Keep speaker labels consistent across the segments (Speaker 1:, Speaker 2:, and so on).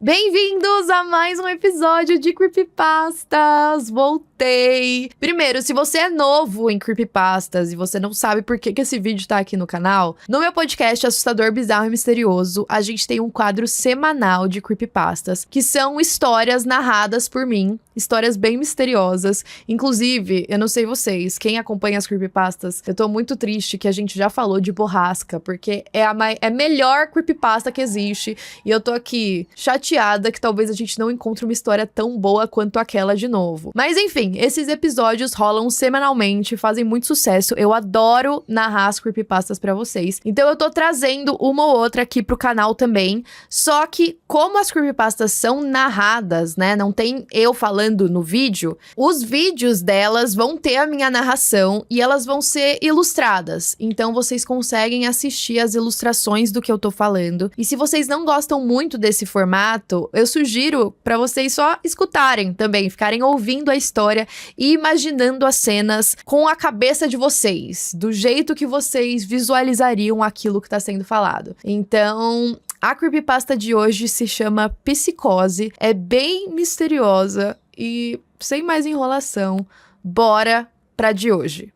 Speaker 1: Bem-vindos a mais um episódio de Creepypastas! Voltei! Primeiro, se você é novo em Creepypastas e você não sabe por que esse vídeo tá aqui no canal, no meu podcast Assustador, Bizarro e Misterioso, a gente tem um quadro semanal de Creepypastas, que são histórias narradas por mim, histórias bem misteriosas. Inclusive, eu não sei vocês, quem acompanha as Creepypastas, eu tô muito triste que a gente já falou de Borrasca, porque é a melhor Creepypasta que existe, e eu tô aqui chateada que talvez a gente não encontre uma história tão boa quanto aquela de novo. Mas enfim, esses episódios rolam semanalmente, fazem muito sucesso. Eu adoro narrar as creepypastas pra vocês. Então eu tô trazendo uma ou outra aqui pro canal também. Só que como as creepypastas são narradas, né, não tem eu falando no vídeo, os vídeos delas vão ter a minha narração e elas vão ser ilustradas. Então vocês conseguem assistir as ilustrações do que eu tô falando. E se vocês não gostam muito desse formato, eu sugiro pra vocês só escutarem também, ficarem ouvindo a história e imaginando as cenas com a cabeça de vocês, do jeito que vocês visualizariam aquilo que tá sendo falado. Então, a creepypasta de hoje se chama Psicose, é bem misteriosa e sem mais enrolação, bora pra de hoje.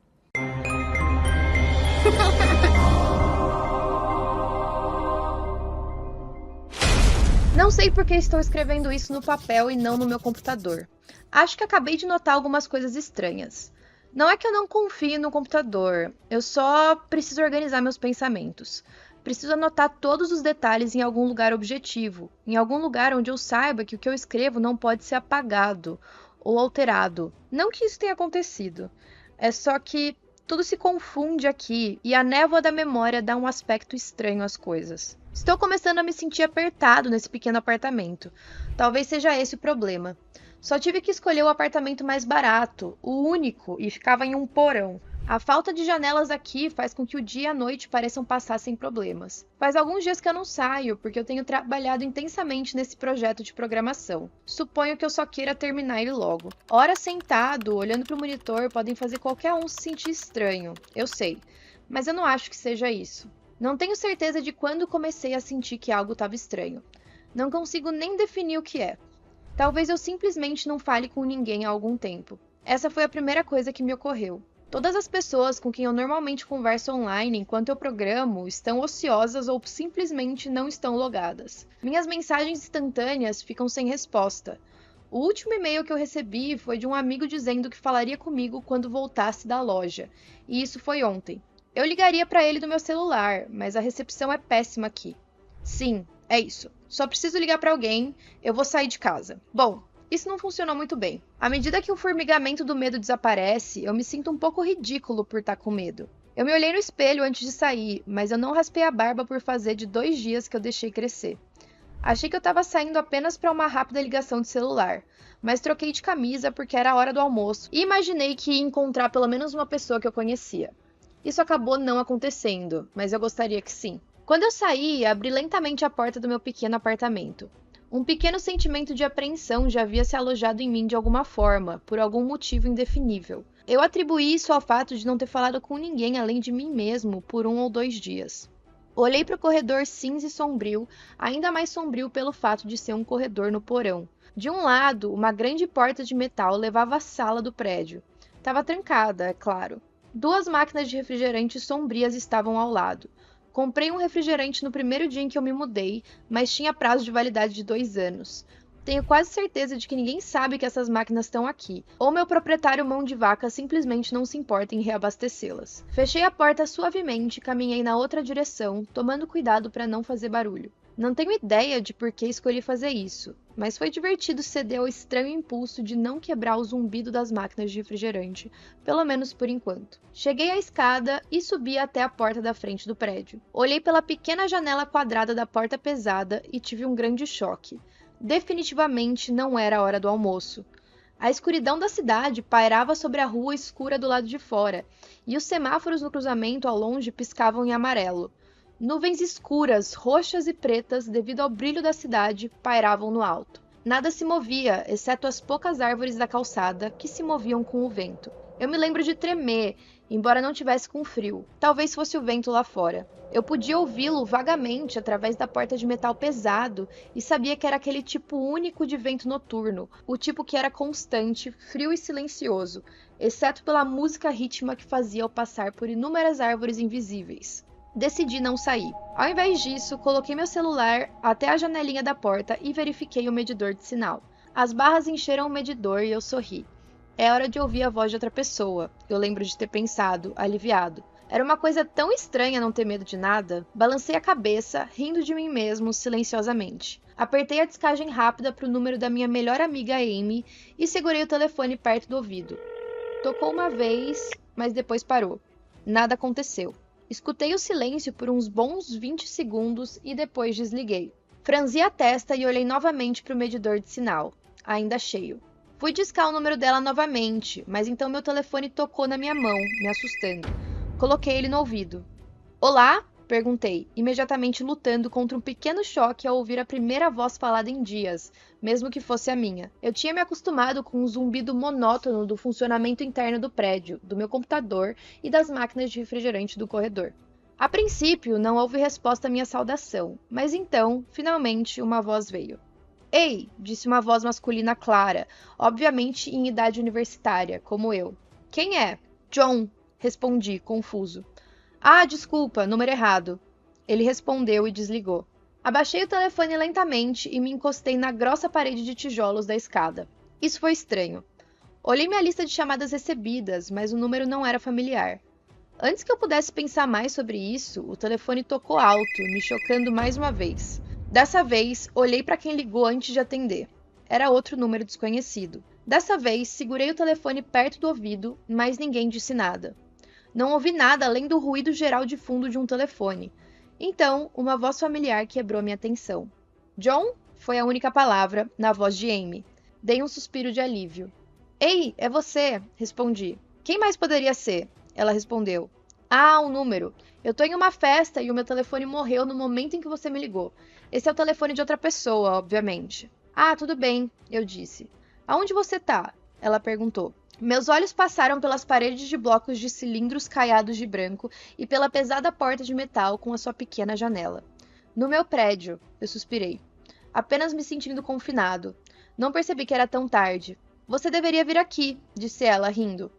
Speaker 2: Não sei por que estou escrevendo isso no papel e não no meu computador. Acho que acabei de notar algumas coisas estranhas. Não é que eu não confie no computador, eu só preciso organizar meus pensamentos. Preciso anotar todos os detalhes em algum lugar objetivo, em algum lugar onde eu saiba que o que eu escrevo não pode ser apagado ou alterado. Não que isso tenha acontecido, é só que tudo se confunde aqui e a névoa da memória dá um aspecto estranho às coisas. Estou começando a me sentir apertado nesse pequeno apartamento. Talvez seja esse o problema. Só tive que escolher o apartamento mais barato, o único, e ficava em um porão. A falta de janelas aqui faz com que o dia e a noite pareçam passar sem problemas. Faz alguns dias que eu não saio, porque eu tenho trabalhado intensamente nesse projeto de programação. Suponho que eu só queira terminar ele logo. Horas sentado, olhando para o monitor, podem fazer qualquer um se sentir estranho, eu sei, mas eu não acho que seja isso. Não tenho certeza de quando comecei a sentir que algo estava estranho. Não consigo nem definir o que é. Talvez eu simplesmente não fale com ninguém há algum tempo. Essa foi a primeira coisa que me ocorreu. Todas as pessoas com quem eu normalmente converso online enquanto eu programo estão ociosas ou simplesmente não estão logadas. Minhas mensagens instantâneas ficam sem resposta. O último e-mail que eu recebi foi de um amigo dizendo que falaria comigo quando voltasse da loja, e isso foi ontem. Eu ligaria para ele do meu celular, mas a recepção é péssima aqui. Sim, é isso. Só preciso ligar para alguém, eu vou sair de casa. Bom, isso não funcionou muito bem. À medida que o formigamento do medo desaparece, eu me sinto um pouco ridículo por estar com medo. Eu me olhei no espelho antes de sair, mas eu não raspei a barba por fazer de 2 dias que eu deixei crescer. Achei que eu estava saindo apenas para uma rápida ligação de celular, mas troquei de camisa porque era a hora do almoço e imaginei que ia encontrar pelo menos uma pessoa que eu conhecia. Isso acabou não acontecendo, mas eu gostaria que sim. Quando eu saí, abri lentamente a porta do meu pequeno apartamento. Um pequeno sentimento de apreensão já havia se alojado em mim de alguma forma, por algum motivo indefinível. Eu atribuí isso ao fato de não ter falado com ninguém além de mim mesmo por 1 ou 2 dias. Olhei para o corredor cinza e sombrio, ainda mais sombrio pelo fato de ser um corredor no porão. De um lado, uma grande porta de metal levava à sala do prédio. Estava trancada, é claro. 2 máquinas de refrigerante sombrias estavam ao lado. Comprei um refrigerante no primeiro dia em que eu me mudei, mas tinha prazo de validade de 2 anos. Tenho quase certeza de que ninguém sabe que essas máquinas estão aqui, ou meu proprietário mão de vaca simplesmente não se importa em reabastecê-las. Fechei a porta suavemente e caminhei na outra direção, tomando cuidado para não fazer barulho. Não tenho ideia de por que escolhi fazer isso, mas foi divertido ceder ao estranho impulso de não quebrar o zumbido das máquinas de refrigerante, pelo menos por enquanto. Cheguei à escada e subi até a porta da frente do prédio. Olhei pela pequena janela quadrada da porta pesada e tive um grande choque. Definitivamente não era a hora do almoço. A escuridão da cidade pairava sobre a rua escura do lado de fora, e os semáforos no cruzamento ao longe piscavam em amarelo. Nuvens escuras, roxas e pretas, devido ao brilho da cidade, pairavam no alto. Nada se movia, exceto as poucas árvores da calçada, que se moviam com o vento. Eu me lembro de tremer embora não tivesse com frio. Talvez fosse o vento lá fora. Eu podia ouvi-lo vagamente através da porta de metal pesado e sabia que era aquele tipo único de vento noturno, o tipo que era constante, frio e silencioso, exceto pela música rítmica que fazia ao passar por inúmeras árvores invisíveis. Decidi não sair. Ao invés disso, coloquei meu celular até a janelinha da porta e verifiquei o medidor de sinal. As barras encheram o medidor e eu sorri. É hora de ouvir a voz de outra pessoa, eu lembro de ter pensado, aliviado. Era uma coisa tão estranha não ter medo de nada. Balancei a cabeça, rindo de mim mesmo, silenciosamente. Apertei a descagem rápida para o número da minha melhor amiga Amy e segurei o telefone perto do ouvido. Tocou uma vez, mas depois parou. Nada aconteceu. Escutei o silêncio por uns bons 20 segundos e depois desliguei. Franzi a testa e olhei novamente para o medidor de sinal, ainda cheio. Fui discar o número dela novamente, mas então meu telefone tocou na minha mão, me assustando. Coloquei ele no ouvido. Olá? Perguntei, imediatamente lutando contra um pequeno choque ao ouvir a primeira voz falada em dias, mesmo que fosse a minha. Eu tinha me acostumado com o zumbido monótono do funcionamento interno do prédio, do meu computador e das máquinas de refrigerante do corredor. A princípio, não houve resposta à minha saudação, mas então, finalmente, uma voz veio. Ei, disse uma voz masculina clara, obviamente em idade universitária, como eu. Quem é? John, respondi, confuso. Ah, desculpa, número errado. Ele respondeu e desligou. Abaixei o telefone lentamente e me encostei na grossa parede de tijolos da escada. Isso foi estranho. Olhei minha lista de chamadas recebidas, mas o número não era familiar. Antes que eu pudesse pensar mais sobre isso, o telefone tocou alto, me chocando mais uma vez. Dessa vez, olhei para quem ligou antes de atender. Era outro número desconhecido. Dessa vez, segurei o telefone perto do ouvido, mas ninguém disse nada. Não ouvi nada além do ruído geral de fundo de um telefone. Então, uma voz familiar quebrou minha atenção. John? Foi a única palavra, na voz de Amy. Dei um suspiro de alívio. Ei, é você, respondi. Quem mais poderia ser? Ela respondeu. Ah, um número. Eu tô em uma festa e o meu telefone morreu no momento em que você me ligou. Esse é o telefone de outra pessoa, obviamente. Ah, tudo bem, eu disse. Aonde você tá? Ela perguntou. Meus olhos passaram pelas paredes de blocos de cilindros caiados de branco e pela pesada porta de metal com a sua pequena janela. No meu prédio, eu suspirei. Apenas me sentindo confinado. Não percebi que era tão tarde. Você deveria vir aqui, disse ela, rindo.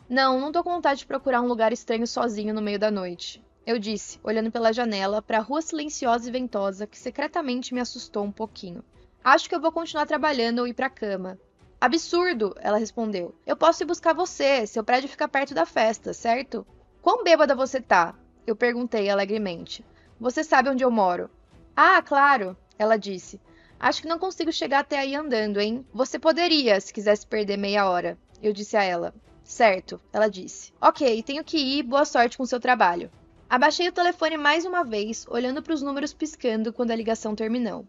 Speaker 2: Não tô com vontade de procurar um lugar estranho sozinho no meio da noite. Eu disse, olhando pela janela para a rua silenciosa e ventosa que secretamente me assustou um pouquinho. Acho que eu vou continuar trabalhando ou ir pra cama. Absurdo, ela respondeu. Eu posso ir buscar você, seu prédio fica perto da festa, certo? Quão bêbada você tá? Eu perguntei alegremente. Você sabe onde eu moro? Ah, claro, ela disse. Acho que não consigo chegar até aí andando, hein? Você poderia, se quisesse perder meia hora. Eu disse a ela. Certo, ela disse. Ok, tenho que ir, boa sorte com seu trabalho. Abaixei o telefone mais uma vez, olhando para os números piscando quando a ligação terminou.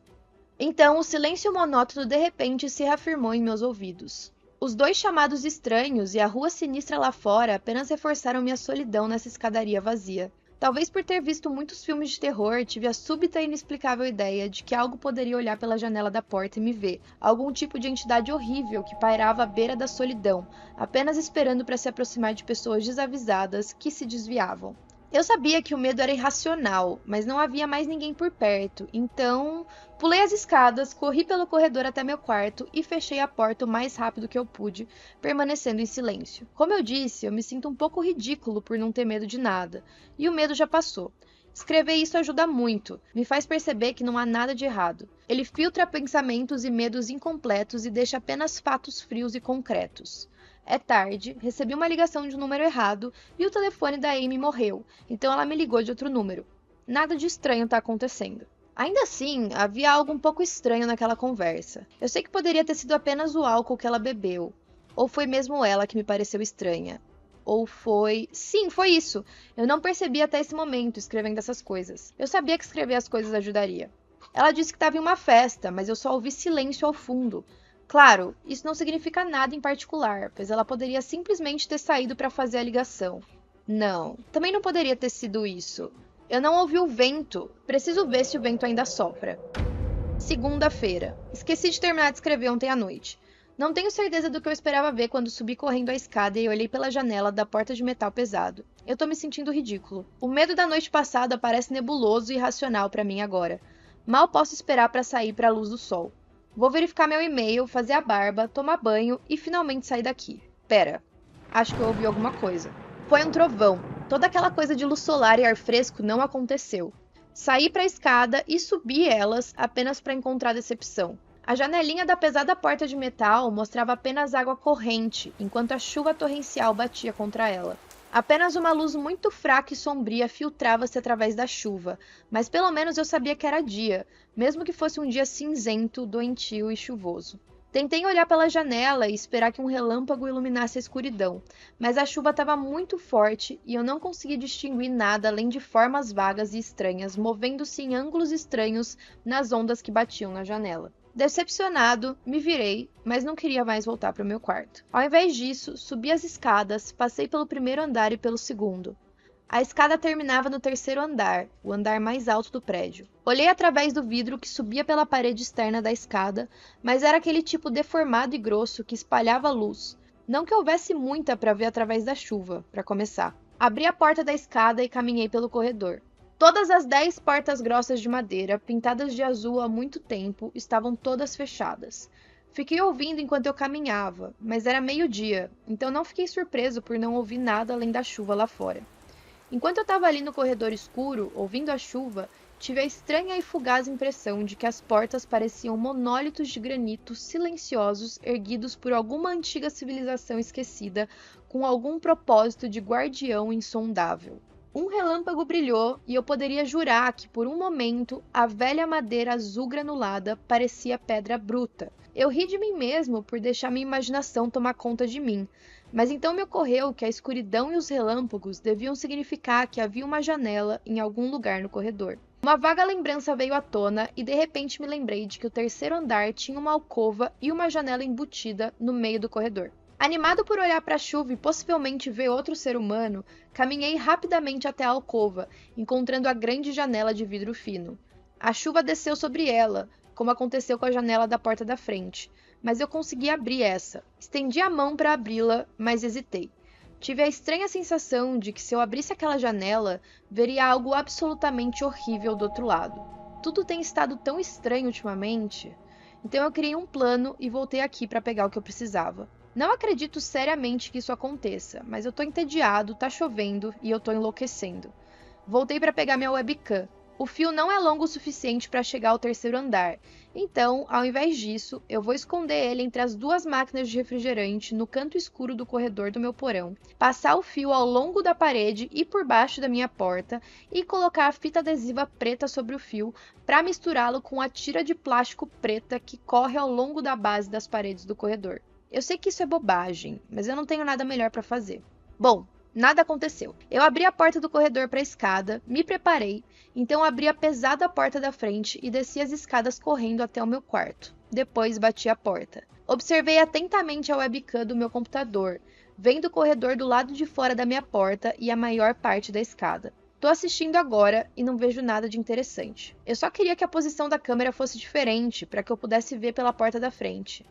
Speaker 2: Então, o silêncio monótono de repente se reafirmou em meus ouvidos. Os dois chamados estranhos e a rua sinistra lá fora apenas reforçaram minha solidão nessa escadaria vazia. Talvez por ter visto muitos filmes de terror, tive a súbita e inexplicável ideia de que algo poderia olhar pela janela da porta e me ver. Algum tipo de entidade horrível que pairava à beira da solidão, apenas esperando para se aproximar de pessoas desavisadas que se desviavam. Eu sabia que o medo era irracional, mas não havia mais ninguém por perto, então pulei as escadas, corri pelo corredor até meu quarto e fechei a porta o mais rápido que eu pude, permanecendo em silêncio. Como eu disse, eu me sinto um pouco ridículo por não ter medo de nada, e o medo já passou. Escrever isso ajuda muito, me faz perceber que não há nada de errado. Ele filtra pensamentos e medos incompletos e deixa apenas fatos frios e concretos. É tarde, recebi uma ligação de um número errado e o telefone da Amy morreu, então ela me ligou de outro número. Nada de estranho está acontecendo. Ainda assim, havia algo um pouco estranho naquela conversa. Eu sei que poderia ter sido apenas o álcool que ela bebeu, ou foi mesmo ela que me pareceu estranha. Ou foi... Sim, foi isso! Eu não percebi até esse momento escrevendo essas coisas. Eu sabia que escrever as coisas ajudaria. Ela disse que estava em uma festa, mas eu só ouvi silêncio ao fundo. Claro, isso não significa nada em particular, pois ela poderia simplesmente ter saído para fazer a ligação. Não, também não poderia ter sido isso. Eu não ouvi o vento. Preciso ver se o vento ainda sopra. Segunda-feira. Esqueci de terminar de escrever ontem à noite. Não tenho certeza do que eu esperava ver quando subi correndo a escada e olhei pela janela da porta de metal pesado. Eu tô me sentindo ridículo. O medo da noite passada parece nebuloso e irracional pra mim agora. Mal posso esperar pra sair pra luz do sol. Vou verificar meu e-mail, fazer a barba, tomar banho e finalmente sair daqui. Pera, acho que eu ouvi alguma coisa. Foi um trovão. Toda aquela coisa de luz solar e ar fresco não aconteceu. Saí pra escada e subi elas apenas pra encontrar decepção. A janelinha da pesada porta de metal mostrava apenas água corrente, enquanto a chuva torrencial batia contra ela. Apenas uma luz muito fraca e sombria filtrava-se através da chuva, mas pelo menos eu sabia que era dia, mesmo que fosse um dia cinzento, doentio e chuvoso. Tentei olhar pela janela e esperar que um relâmpago iluminasse a escuridão, mas a chuva estava muito forte e eu não consegui distinguir nada além de formas vagas e estranhas movendo-se em ângulos estranhos nas ondas que batiam na janela. Decepcionado, me virei, mas não queria mais voltar para o meu quarto. Ao invés disso, subi as escadas, passei pelo primeiro andar e pelo segundo. A escada terminava no terceiro andar, o andar mais alto do prédio. Olhei através do vidro que subia pela parede externa da escada, mas era aquele tipo deformado e grosso que espalhava luz. Não que houvesse muita para ver através da chuva, para começar. Abri a porta da escada e caminhei pelo corredor. Todas as 10 portas grossas de madeira, pintadas de azul há muito tempo, estavam todas fechadas. Fiquei ouvindo enquanto eu caminhava, mas era meio-dia, então não fiquei surpreso por não ouvir nada além da chuva lá fora. Enquanto eu estava ali no corredor escuro, ouvindo a chuva, tive a estranha e fugaz impressão de que as portas pareciam monólitos de granito silenciosos erguidos por alguma antiga civilização esquecida com algum propósito de guardião insondável. Um relâmpago brilhou e eu poderia jurar que, por um momento, a velha madeira azul granulada parecia pedra bruta. Eu ri de mim mesmo por deixar minha imaginação tomar conta de mim, mas então me ocorreu que a escuridão e os relâmpagos deviam significar que havia uma janela em algum lugar no corredor. Uma vaga lembrança veio à tona e de repente me lembrei de que o terceiro andar tinha uma alcova e uma janela embutida no meio do corredor. Animado por olhar para a chuva e possivelmente ver outro ser humano, caminhei rapidamente até a alcova, encontrando a grande janela de vidro fino. A chuva desceu sobre ela, como aconteceu com a janela da porta da frente, mas eu consegui abrir essa. Estendi a mão para abri-la, mas hesitei. Tive a estranha sensação de que se eu abrisse aquela janela, veria algo absolutamente horrível do outro lado. Tudo tem estado tão estranho ultimamente. Então eu criei um plano e voltei aqui para pegar o que eu precisava. Não acredito seriamente que isso aconteça, mas eu tô entediado, tá chovendo e eu tô enlouquecendo. Voltei para pegar minha webcam. O fio não é longo o suficiente para chegar ao terceiro andar, então, ao invés disso, eu vou esconder ele entre as duas máquinas de refrigerante no canto escuro do corredor do meu porão, passar o fio ao longo da parede e por baixo da minha porta e colocar a fita adesiva preta sobre o fio para misturá-lo com a tira de plástico preta que corre ao longo da base das paredes do corredor. Eu sei que isso é bobagem, mas eu não tenho nada melhor para fazer. Bom, nada aconteceu. Eu abri a porta do corredor para a escada, me preparei, então abri a pesada porta da frente e desci as escadas correndo até o meu quarto. Depois bati a porta. Observei atentamente a webcam do meu computador, vendo o corredor do lado de fora da minha porta e a maior parte da escada. Tô assistindo agora e não vejo nada de interessante. Eu só queria que a posição da câmera fosse diferente para que eu pudesse ver pela porta da frente.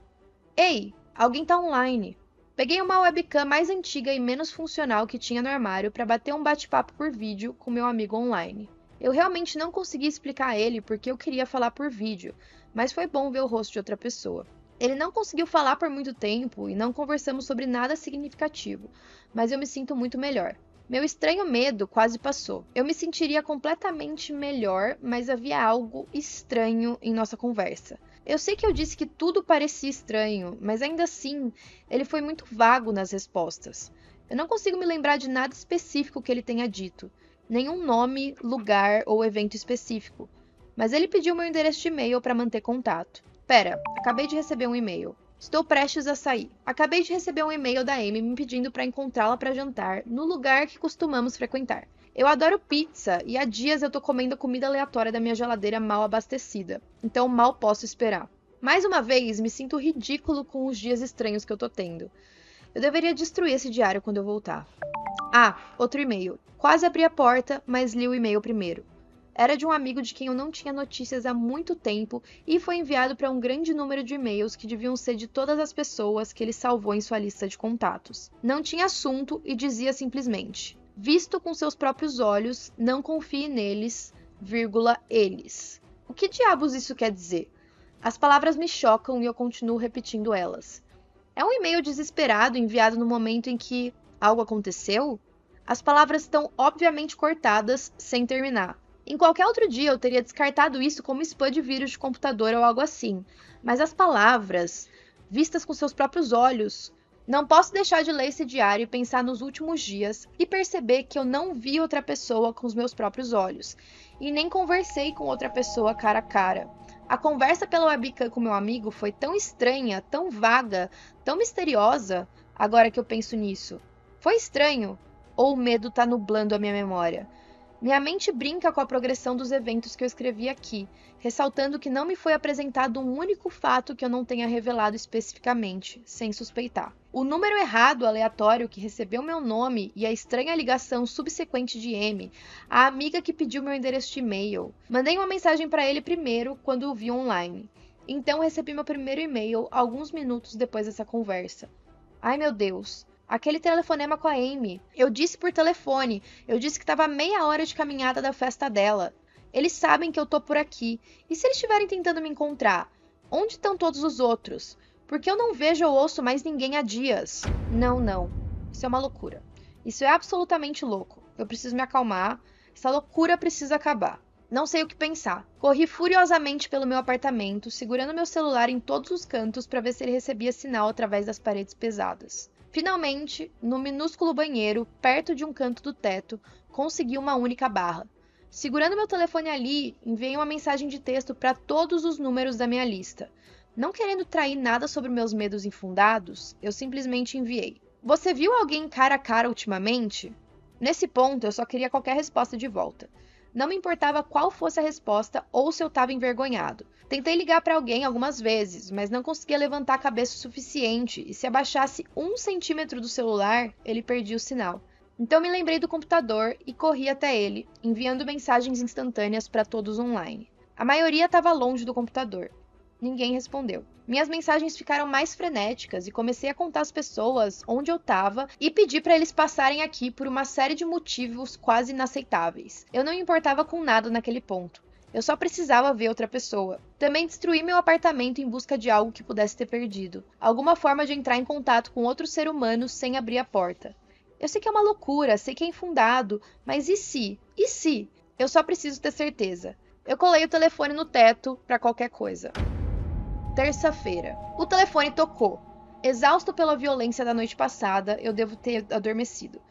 Speaker 2: Ei! Alguém tá online. Peguei uma webcam mais antiga e menos funcional que tinha no armário para bater um bate-papo por vídeo com meu amigo online. Eu realmente não consegui explicar a ele porque eu queria falar por vídeo, mas foi bom ver o rosto de outra pessoa. Ele não conseguiu falar por muito tempo e não conversamos sobre nada significativo, mas eu me sinto muito melhor. Meu estranho medo quase passou. Eu me sentiria completamente melhor, mas havia algo estranho em nossa conversa. Eu sei que eu disse que tudo parecia estranho, mas ainda assim, ele foi muito vago nas respostas. Eu não consigo me lembrar de nada específico que ele tenha dito. Nenhum nome, lugar ou evento específico. Mas ele pediu meu endereço de e-mail para manter contato. Pera, acabei de receber um e-mail. Estou prestes a sair. Acabei de receber um e-mail da Amy me pedindo para encontrá-la para jantar no lugar que costumamos frequentar. Eu adoro pizza e há dias eu tô comendo comida aleatória da minha geladeira mal abastecida, então mal posso esperar. Mais uma vez, me sinto ridículo com os dias estranhos que eu tô tendo. Eu deveria destruir esse diário quando eu voltar. Ah, outro e-mail. Quase abri a porta, mas li o e-mail primeiro. Era de um amigo de quem eu não tinha notícias há muito tempo e foi enviado para um grande número de e-mails que deviam ser de todas as pessoas que ele salvou em sua lista de contatos. Não tinha assunto e dizia simplesmente: visto com seus próprios olhos, não confie neles, eles. O que diabos isso quer dizer? As palavras me chocam e eu continuo repetindo elas. É um e-mail desesperado enviado no momento em que algo aconteceu? As palavras estão obviamente cortadas sem terminar. Em qualquer outro dia eu teria descartado isso como spam de vírus de computador ou algo assim, mas as palavras, vistas com seus próprios olhos, não posso deixar de ler esse diário e pensar nos últimos dias e perceber que eu não vi outra pessoa com os meus próprios olhos e nem conversei com outra pessoa cara a cara. A conversa pela webcam com meu amigo foi tão estranha, tão vaga, tão misteriosa, agora que eu penso nisso. Foi estranho? Ou o medo tá nublando a minha memória? Minha mente brinca com a progressão dos eventos que eu escrevi aqui, ressaltando que não me foi apresentado um único fato que eu não tenha revelado especificamente, sem suspeitar. O número errado aleatório que recebeu meu nome e a estranha ligação subsequente de M, a amiga que pediu meu endereço de e-mail. Mandei uma mensagem para ele primeiro quando o vi online. Então recebi meu primeiro e-mail alguns minutos depois dessa conversa. Ai meu Deus! Aquele telefonema com a Amy. Eu disse por telefone. Eu disse que estava meia hora de caminhada da festa dela. Eles sabem que eu tô por aqui. E se eles estiverem tentando me encontrar? Onde estão todos os outros? Porque eu não vejo ou ouço mais ninguém há dias. Não. Isso é uma loucura. Isso é absolutamente louco. Eu preciso me acalmar. Essa loucura precisa acabar. Não sei o que pensar. Corri furiosamente pelo meu apartamento, segurando meu celular em todos os cantos para ver se ele recebia sinal através das paredes pesadas. Finalmente, no minúsculo banheiro, perto de um canto do teto, consegui uma única barra. Segurando meu telefone ali, enviei uma mensagem de texto para todos os números da minha lista. Não querendo trair nada sobre meus medos infundados, eu simplesmente enviei: você viu alguém cara a cara ultimamente? Nesse ponto, eu só queria qualquer resposta de volta. Não me importava qual fosse a resposta ou se eu estava envergonhado. Tentei ligar para alguém algumas vezes, mas não conseguia levantar a cabeça o suficiente, e se abaixasse 1 centímetro do celular, ele perdia o sinal. Então me lembrei do computador e corri até ele, enviando mensagens instantâneas para todos online. A maioria estava longe do computador. Ninguém respondeu. Minhas mensagens ficaram mais frenéticas e comecei a contar as pessoas onde eu estava e pedir para eles passarem aqui por uma série de motivos quase inaceitáveis. Eu não me importava com nada naquele ponto. Eu só precisava ver outra pessoa. Também destruí meu apartamento em busca de algo que pudesse ter perdido. Alguma forma de entrar em contato com outro ser humano sem abrir a porta. Eu sei que é uma loucura, sei que é infundado, mas e se? E se? Eu só preciso ter certeza. Eu colei o telefone no teto para qualquer coisa. Terça-feira. O telefone tocou. Exausto pela violência da noite passada, eu devo ter adormecido.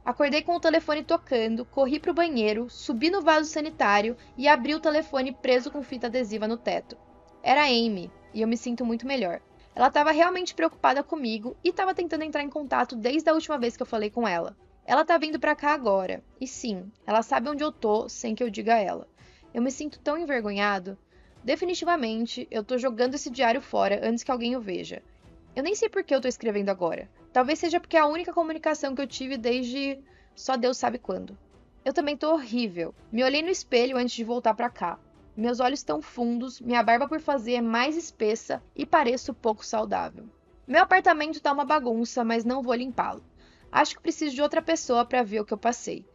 Speaker 2: Acordei com o telefone tocando, corri para o banheiro, subi no vaso sanitário e abri o telefone preso com fita adesiva no teto. Era a Amy, e eu me sinto muito melhor. Ela estava realmente preocupada comigo e estava tentando entrar em contato desde a última vez que eu falei com ela. Ela tá vindo para cá agora, e sim, ela sabe onde eu tô sem que eu diga a ela. Eu me sinto tão envergonhado. Definitivamente, eu tô jogando esse diário fora antes que alguém o veja. Eu nem sei por que eu tô escrevendo agora. Talvez seja porque é a única comunicação que eu tive desde só Deus sabe quando. Eu também tô horrível. Me olhei no espelho antes de voltar pra cá. Meus olhos estão fundos, minha barba por fazer é mais espessa e pareço pouco saudável. Meu apartamento tá uma bagunça, mas não vou limpá-lo. Acho que preciso de outra pessoa pra ver o que eu passei.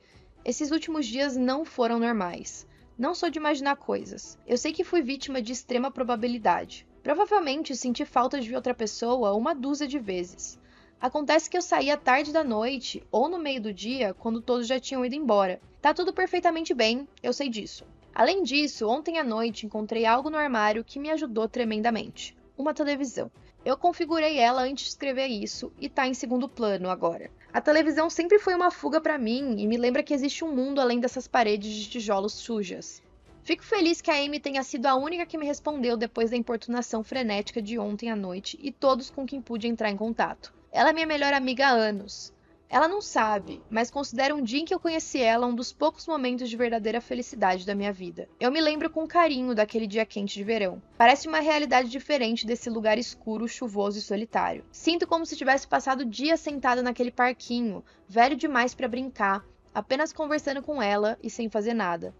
Speaker 2: Esses últimos dias não foram normais. Não sou de imaginar coisas. Eu sei que fui vítima de extrema probabilidade. Provavelmente senti falta de ver outra pessoa 1 dúzia de vezes. Acontece que eu saía tarde da noite ou no meio do dia, quando todos já tinham ido embora. Tá tudo perfeitamente bem, eu sei disso. Além disso, ontem à noite encontrei algo no armário que me ajudou tremendamente. Uma televisão. Eu configurei ela antes de escrever isso e tá em segundo plano agora. A televisão sempre foi uma fuga pra mim e me lembra que existe um mundo além dessas paredes de tijolos sujas. Fico feliz que a Amy tenha sido a única que me respondeu depois da importunação frenética de ontem à noite e todos com quem pude entrar em contato. Ela é minha melhor amiga há anos. Ela não sabe, mas considero um dia em que eu conheci ela um dos poucos momentos de verdadeira felicidade da minha vida. Eu me lembro com carinho daquele dia quente de verão. Parece uma realidade diferente desse lugar escuro, chuvoso e solitário. Sinto como se tivesse passado dias sentada naquele parquinho, velho demais para brincar, apenas conversando com ela e sem fazer nada.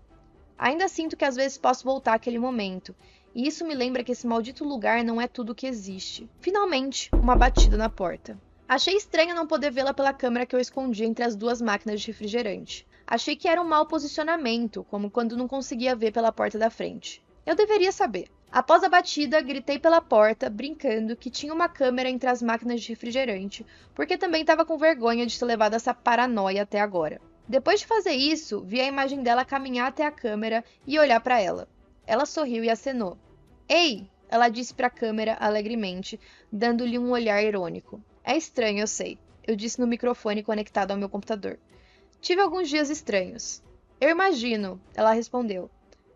Speaker 2: Ainda sinto que às vezes posso voltar àquele momento, e isso me lembra que esse maldito lugar não é tudo o que existe. Finalmente, uma batida na porta. Achei estranho não poder vê-la pela câmera que eu escondi entre as duas máquinas de refrigerante. Achei que era um mau posicionamento, como quando não conseguia ver pela porta da frente. Eu deveria saber. Após a batida, gritei pela porta, brincando que tinha uma câmera entre as máquinas de refrigerante, porque também estava com vergonha de ter levado essa paranoia até agora. Depois de fazer isso, vi a imagem dela caminhar até a câmera e olhar para ela. Ela sorriu e acenou. Ei! Ela disse para a câmera alegremente, dando-lhe um olhar irônico. É estranho, eu sei. Eu disse no microfone conectado ao meu computador. Tive alguns dias estranhos. Eu imagino, ela respondeu.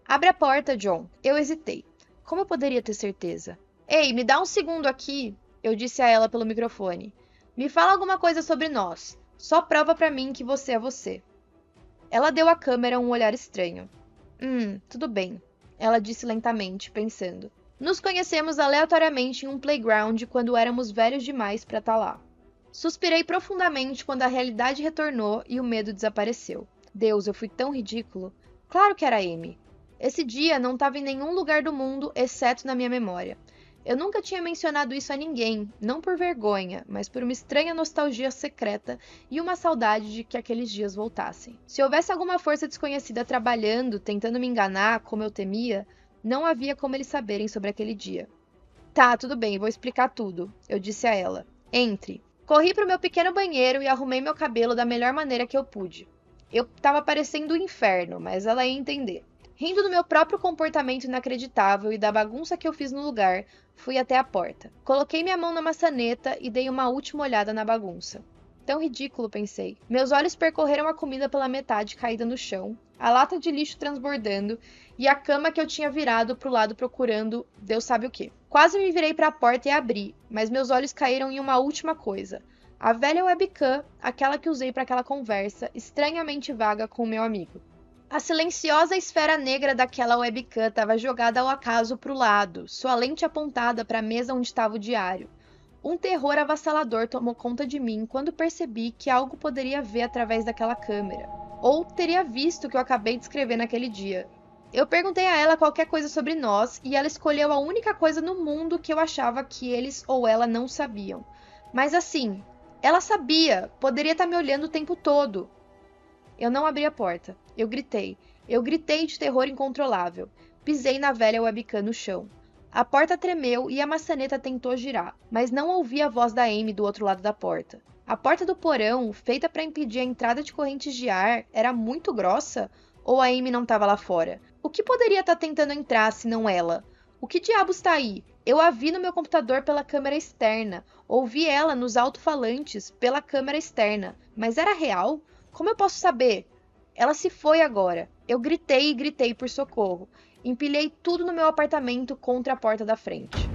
Speaker 2: Abre a porta, John. Eu hesitei. Como eu poderia ter certeza? Ei, me dá um segundo aqui, eu disse a ela pelo microfone. Me fala alguma coisa sobre nós. Só prova pra mim que você é você. Ela deu à câmera um olhar estranho. Tudo bem, ela disse lentamente, pensando. Nos conhecemos aleatoriamente em um playground quando éramos velhos demais pra estar lá. Suspirei profundamente quando a realidade retornou e o medo desapareceu. Deus, eu fui tão ridículo. Claro que era Amy. Esse dia não estava em nenhum lugar do mundo, exceto na minha memória. Eu nunca tinha mencionado isso a ninguém, não por vergonha, mas por uma estranha nostalgia secreta e uma saudade de que aqueles dias voltassem. Se houvesse alguma força desconhecida trabalhando, tentando me enganar, como eu temia, não havia como eles saberem sobre aquele dia. Tá, tudo bem, vou explicar tudo, eu disse a ela. Entre. Corri para o meu pequeno banheiro e arrumei meu cabelo da melhor maneira que eu pude. Eu estava parecendo o inferno, mas ela ia entender. Rindo do meu próprio comportamento inacreditável e da bagunça que eu fiz no lugar, fui até a porta. Coloquei minha mão na maçaneta e dei uma última olhada na bagunça. Tão ridículo, pensei. Meus olhos percorreram a comida pela metade caída no chão, a lata de lixo transbordando e a cama que eu tinha virado pro lado procurando Deus sabe o quê. Quase me virei para a porta e abri, mas meus olhos caíram em uma última coisa. A velha webcam, aquela que usei para aquela conversa, estranhamente vaga com o meu amigo. A silenciosa esfera negra daquela webcam estava jogada ao acaso para o lado, sua lente apontada para a mesa onde estava o diário. Um terror avassalador tomou conta de mim quando percebi que algo poderia ver através daquela câmera. Ou teria visto o que eu acabei de escrever naquele dia. Eu perguntei a ela qualquer coisa sobre nós e ela escolheu a única coisa no mundo que eu achava que eles ou ela não sabiam. Mas assim, ela sabia, poderia estar me olhando o tempo todo. Eu não abri a porta. Eu gritei. Eu gritei de terror incontrolável. Pisei na velha webcam no chão. A porta tremeu e a maçaneta tentou girar, mas não ouvi a voz da Amy do outro lado da porta. A porta do porão, feita para impedir a entrada de correntes de ar, era muito grossa? Ou a Amy não estava lá fora? O que poderia estar tentando entrar se não ela? O que diabos está aí? Eu a vi no meu computador pela câmera externa. Ouvi ela nos alto-falantes pela câmera externa. Mas era real? Como eu posso saber? Ela se foi agora. Eu gritei e gritei por socorro. Empilhei tudo no meu apartamento contra a porta da frente.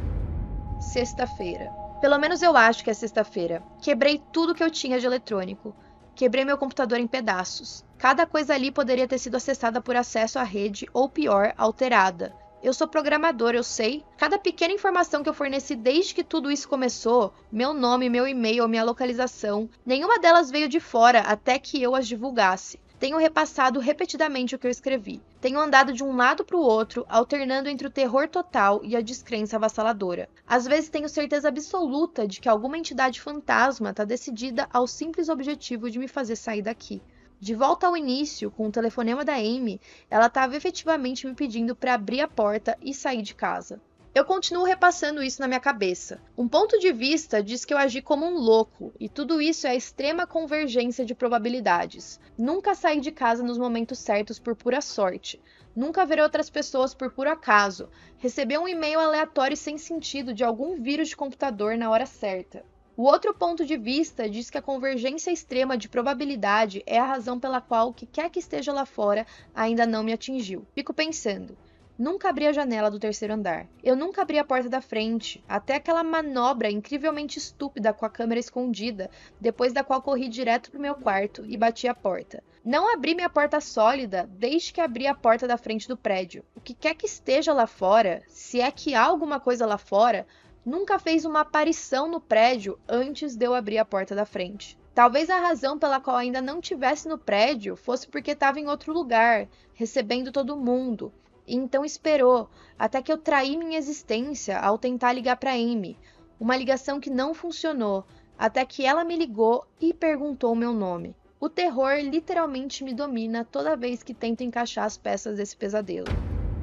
Speaker 2: Sexta-feira. Pelo menos eu acho que é sexta-feira. Quebrei tudo que eu tinha de eletrônico. Quebrei meu computador em pedaços. Cada coisa ali poderia ter sido acessada por acesso à rede ou, pior, alterada. Eu sou programador, eu sei. Cada pequena informação que eu forneci desde que tudo isso começou, meu nome, meu e-mail, minha localização, nenhuma delas veio de fora até que eu as divulgasse. Tenho repassado repetidamente o que eu escrevi. Tenho andado de um lado para o outro, alternando entre o terror total e a descrença avassaladora. Às vezes tenho certeza absoluta de que alguma entidade fantasma está decidida ao simples objetivo de me fazer sair daqui. De volta ao início, com o telefonema da Amy, ela estava efetivamente me pedindo para abrir a porta e sair de casa. Eu continuo repassando isso na minha cabeça. Um ponto de vista diz que eu agi como um louco, e tudo isso é a extrema convergência de probabilidades. Nunca saí de casa nos momentos certos por pura sorte. Nunca ver outras pessoas por puro acaso. Receber um e-mail aleatório e sem sentido de algum vírus de computador na hora certa. O outro ponto de vista diz que a convergência extrema de probabilidade é a razão pela qual o que quer que esteja lá fora ainda não me atingiu. Fico pensando. Nunca abri a janela do terceiro andar. Eu nunca abri a porta da frente, até aquela manobra incrivelmente estúpida com a câmera escondida, depois da qual corri direto pro meu quarto e bati a porta. Não abri minha porta sólida desde que abri a porta da frente do prédio. O que quer que esteja lá fora, se é que há alguma coisa lá fora, nunca fez uma aparição no prédio antes de eu abrir a porta da frente. Talvez a razão pela qual ainda não estivesse no prédio fosse porque estava em outro lugar, recebendo todo mundo. E então esperou, até que eu traí minha existência ao tentar ligar para Amy. Uma ligação que não funcionou, até que ela me ligou e perguntou meu nome. O terror literalmente me domina toda vez que tento encaixar as peças desse pesadelo.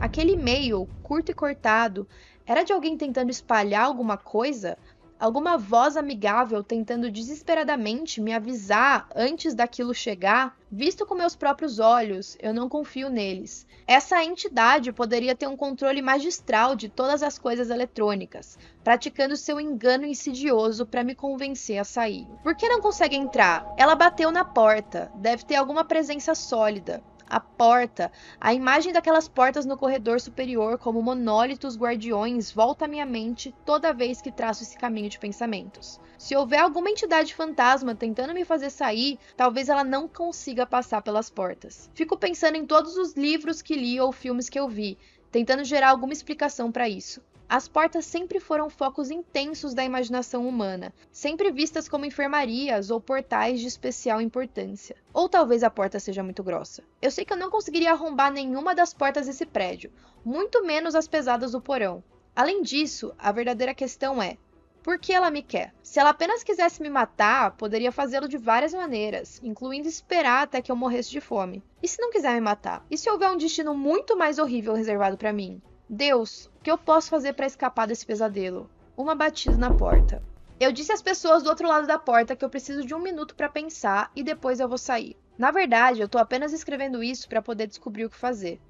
Speaker 2: Aquele e-mail, curto e cortado, era de alguém tentando espalhar alguma coisa? Alguma voz amigável tentando desesperadamente me avisar antes daquilo chegar? Visto com meus próprios olhos, eu não confio neles. Essa entidade poderia ter um controle magistral de todas as coisas eletrônicas, praticando seu engano insidioso para me convencer a sair. Por que não consegue entrar? Ela bateu na porta, deve ter alguma presença sólida. A porta, a imagem daquelas portas no corredor superior como monólitos guardiões volta à minha mente toda vez que traço esse caminho de pensamentos. Se houver alguma entidade fantasma tentando me fazer sair, talvez ela não consiga passar pelas portas. Fico pensando em todos os livros que li ou filmes que eu vi, tentando gerar alguma explicação para isso. As portas sempre foram focos intensos da imaginação humana, sempre vistas como enfermarias ou portais de especial importância. Ou talvez a porta seja muito grossa. Eu sei que eu não conseguiria arrombar nenhuma das portas desse prédio, muito menos as pesadas do porão. Além disso, a verdadeira questão é: por que ela me quer? Se ela apenas quisesse me matar, poderia fazê-lo de várias maneiras, incluindo esperar até que eu morresse de fome. E se não quiser me matar? E se houver um destino muito mais horrível reservado para mim? Deus, o que eu posso fazer para escapar desse pesadelo? Uma batida na porta. Eu disse às pessoas do outro lado da porta que eu preciso de 1 minuto para pensar e depois eu vou sair. Na verdade, eu tô apenas escrevendo isso para poder descobrir o que fazer.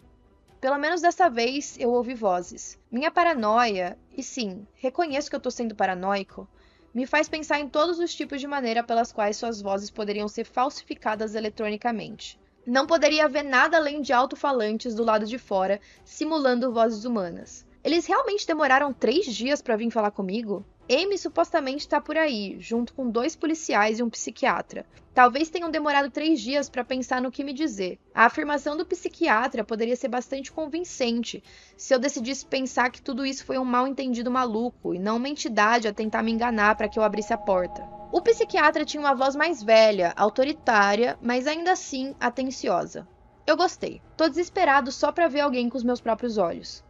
Speaker 2: Pelo menos dessa vez eu ouvi vozes. Minha paranoia, e sim, reconheço que eu tô sendo paranoico, me faz pensar em todos os tipos de maneira pelas quais suas vozes poderiam ser falsificadas eletronicamente. Não poderia haver nada além de alto-falantes do lado de fora, simulando vozes humanas. Eles realmente demoraram 3 dias para vir falar comigo? Amy supostamente está por aí, junto com 2 policiais e um psiquiatra. Talvez tenham demorado 3 dias para pensar no que me dizer. A afirmação do psiquiatra poderia ser bastante convincente se eu decidisse pensar que tudo isso foi um mal-entendido maluco e não uma entidade a tentar me enganar para que eu abrisse a porta. O psiquiatra tinha uma voz mais velha, autoritária, mas ainda assim atenciosa. Eu gostei. Tô desesperado só para ver alguém com os meus próprios olhos.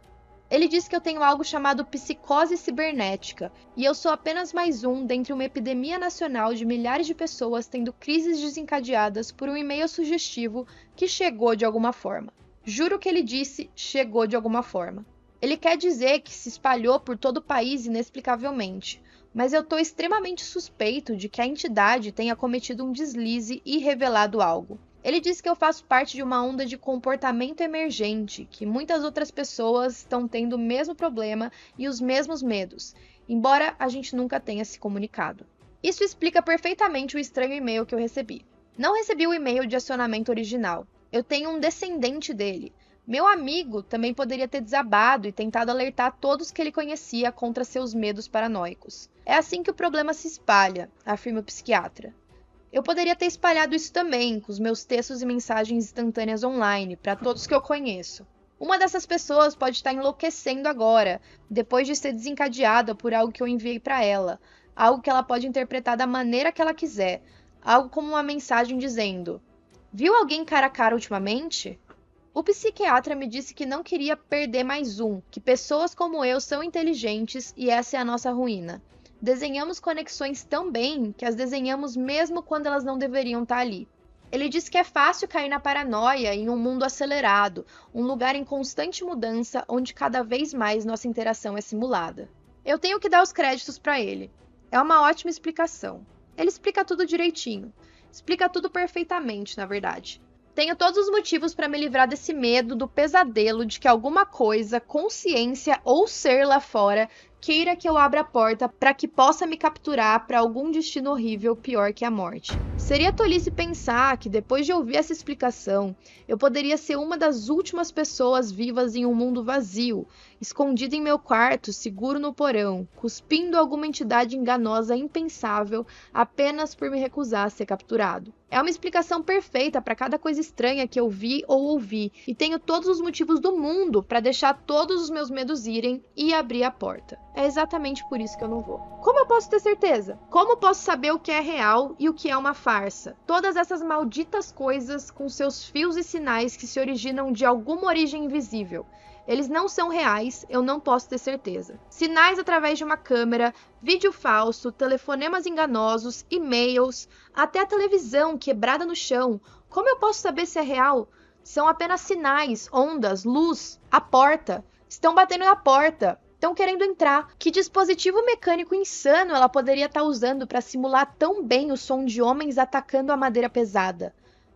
Speaker 2: Ele disse que eu tenho algo chamado psicose cibernética, e eu sou apenas mais um dentre uma epidemia nacional de milhares de pessoas tendo crises desencadeadas por um e-mail sugestivo que chegou de alguma forma. Juro que ele disse chegou de alguma forma. Ele quer dizer que se espalhou por todo o país inexplicavelmente, mas eu tô extremamente suspeito de que a entidade tenha cometido um deslize e revelado algo. Ele diz que eu faço parte de uma onda de comportamento emergente, que muitas outras pessoas estão tendo o mesmo problema e os mesmos medos, embora a gente nunca tenha se comunicado. Isso explica perfeitamente o estranho e-mail que eu recebi. Não recebi o e-mail de acionamento original. Eu tenho um descendente dele. Meu amigo também poderia ter desabado e tentado alertar todos que ele conhecia contra seus medos paranoicos. É assim que o problema se espalha, afirma o psiquiatra. Eu poderia ter espalhado isso também, com os meus textos e mensagens instantâneas online, para todos que eu conheço. Uma dessas pessoas pode estar enlouquecendo agora, depois de ser desencadeada por algo que eu enviei para ela, algo que ela pode interpretar da maneira que ela quiser, algo como uma mensagem dizendo: viu alguém cara a cara ultimamente? O psiquiatra me disse que não queria perder mais um, que pessoas como eu são inteligentes e essa é a nossa ruína. Desenhamos conexões tão bem que as desenhamos mesmo quando elas não deveriam estar ali. Ele disse que é fácil cair na paranoia em um mundo acelerado, um lugar em constante mudança onde cada vez mais nossa interação é simulada. Eu tenho que dar os créditos para ele. É uma ótima explicação. Ele explica tudo direitinho. Explica tudo perfeitamente, na verdade. Tenho todos os motivos para me livrar desse medo, do pesadelo de que alguma coisa, consciência ou ser lá fora queira que eu abra a porta para que possa me capturar para algum destino horrível pior que a morte. Seria tolice pensar que depois de ouvir essa explicação, eu poderia ser uma das últimas pessoas vivas em um mundo vazio, escondido em meu quarto, seguro no porão, cuspindo alguma entidade enganosa impensável apenas por me recusar a ser capturado. É uma explicação perfeita para cada coisa estranha que eu vi ou ouvi, e tenho todos os motivos do mundo para deixar todos os meus medos irem e abrir a porta. É exatamente por isso que eu não vou. Como eu posso ter certeza? Como posso saber o que é real e o que é uma farsa? Todas essas malditas coisas com seus fios e sinais que se originam de alguma origem invisível. Eles não são reais, eu não posso ter certeza. Sinais através de uma câmera, vídeo falso, telefonemas enganosos, e-mails, até a televisão quebrada no chão. Como eu posso saber se é real? São apenas sinais, ondas, luz, a porta. Estão batendo na porta. Estão querendo entrar. Que dispositivo mecânico insano ela poderia estar usando para simular tão bem o som de homens atacando a madeira pesada?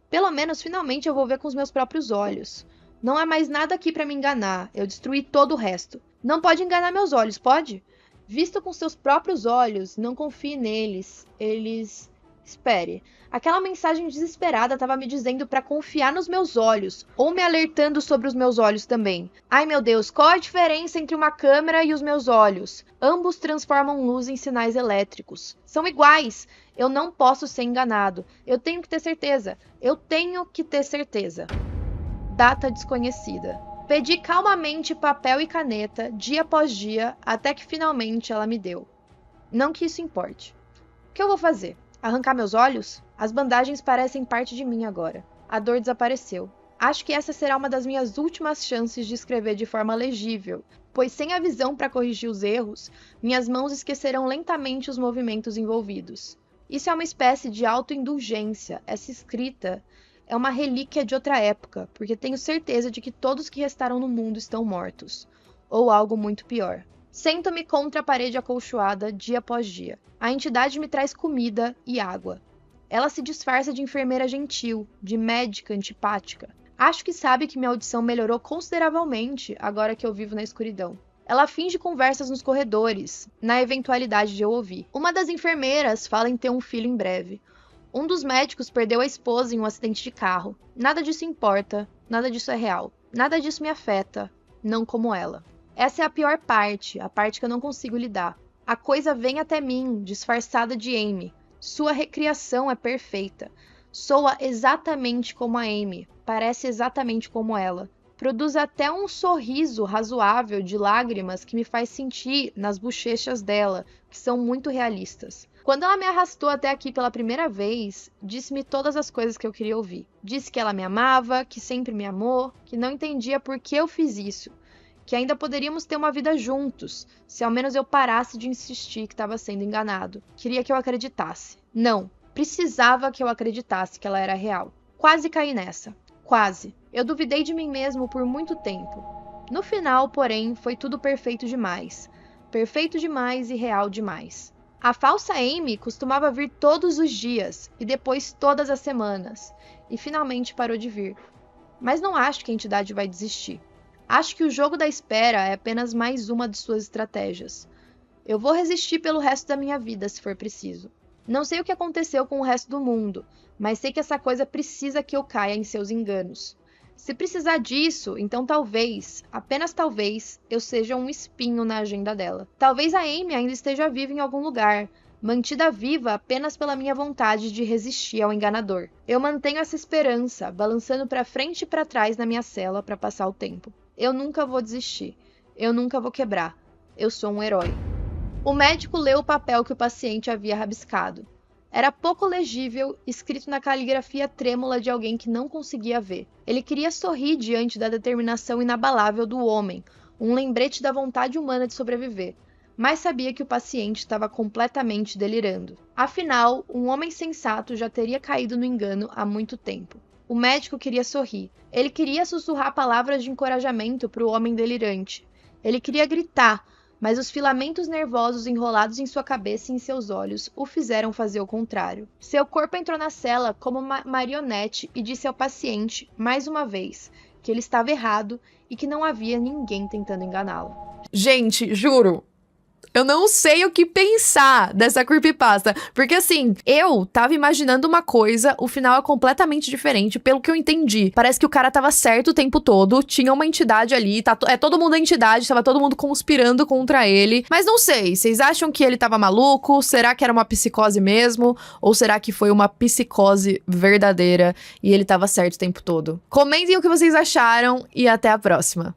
Speaker 2: Pelo menos, finalmente, eu vou ver com os meus próprios olhos. Não há mais nada aqui para me enganar. Eu destruí todo o resto. Não pode enganar meus olhos, pode? Visto com seus próprios olhos, não confie neles. Eles... Espere. Aquela mensagem desesperada estava me dizendo para confiar nos meus olhos, ou me alertando sobre os meus olhos também. Ai meu Deus, qual a diferença entre uma câmera e os meus olhos? Ambos transformam luz em sinais elétricos. São iguais. Eu não posso ser enganado. Eu tenho que ter certeza. Eu tenho que ter certeza. Data desconhecida. Pedi calmamente papel e caneta, dia após dia, até que finalmente ela me deu. Não que isso importe. O que eu vou fazer? Arrancar meus olhos? As bandagens parecem parte de mim agora. A dor desapareceu. Acho que essa será uma das minhas últimas chances de escrever de forma legível, pois sem a visão para corrigir os erros, minhas mãos esquecerão lentamente os movimentos envolvidos. Isso é uma espécie de autoindulgência. Essa escrita é uma relíquia de outra época, porque tenho certeza de que todos que restaram no mundo estão mortos. Ou algo muito pior. Sento-me contra a parede acolchoada dia após dia. A entidade me traz comida e água. Ela se disfarça de enfermeira gentil, de médica antipática. Acho que sabe que minha audição melhorou consideravelmente agora que eu vivo na escuridão. Ela finge conversas nos corredores, na eventualidade de eu ouvir. Uma das enfermeiras fala em ter um filho em breve. Um dos médicos perdeu a esposa em um acidente de carro. Nada disso importa, nada disso é real. Nada disso me afeta, não como ela. Essa é a pior parte, a parte que eu não consigo lidar. A coisa vem até mim, disfarçada de Amy. Sua recriação é perfeita. Soa exatamente como a Amy, parece exatamente como ela. Produz até um sorriso razoável de lágrimas que me faz sentir nas bochechas dela, que são muito realistas. Quando ela me arrastou até aqui pela primeira vez, disse-me todas as coisas que eu queria ouvir. Disse que ela me amava, que sempre me amou, que não entendia por que eu fiz isso, que ainda poderíamos ter uma vida juntos, se ao menos eu parasse de insistir que estava sendo enganado. Queria que eu acreditasse. Não, precisava que eu acreditasse que ela era real. Quase caí nessa. Quase. Eu duvidei de mim mesmo por muito tempo. No final, porém, foi tudo perfeito demais. Perfeito demais e real demais. A falsa Amy costumava vir todos os dias e depois todas as semanas, e finalmente parou de vir. Mas não acho que a entidade vai desistir. Acho que o jogo da espera é apenas mais uma de suas estratégias. Eu vou resistir pelo resto da minha vida, se for preciso. Não sei o que aconteceu com o resto do mundo, mas sei que essa coisa precisa que eu caia em seus enganos. Se precisar disso, então talvez, apenas talvez, eu seja um espinho na agenda dela. Talvez a Amy ainda esteja viva em algum lugar, mantida viva apenas pela minha vontade de resistir ao enganador. Eu mantenho essa esperança, balançando para frente e para trás na minha cela para passar o tempo. Eu nunca vou desistir. Eu nunca vou quebrar. Eu sou um herói. O médico leu o papel que o paciente havia rabiscado. Era pouco legível, escrito na caligrafia trêmula de alguém que não conseguia ver. Ele queria sorrir diante da determinação inabalável do homem, um lembrete da vontade humana de sobreviver, mas sabia que o paciente estava completamente delirando. Afinal, um homem sensato já teria caído no engano há muito tempo. O médico queria sorrir. Ele queria sussurrar palavras de encorajamento para o homem delirante. Ele queria gritar, mas os filamentos nervosos enrolados em sua cabeça e em seus olhos o fizeram fazer o contrário. Seu corpo entrou na cela como uma marionete e disse ao paciente, mais uma vez, que ele estava errado e que não havia ninguém tentando enganá-lo.
Speaker 1: Gente, juro, Eu não sei o que pensar dessa creepypasta. Porque assim, eu tava imaginando uma coisa, o final é completamente diferente, pelo que eu entendi. Parece que o cara tava certo o tempo todo, tinha uma entidade ali, todo mundo a entidade, tava todo mundo conspirando contra ele. Mas não sei, vocês acham que ele tava maluco? Será que era uma psicose mesmo? Ou será que foi uma psicose verdadeira e ele tava certo o tempo todo? Comentem o que vocês acharam e até a próxima.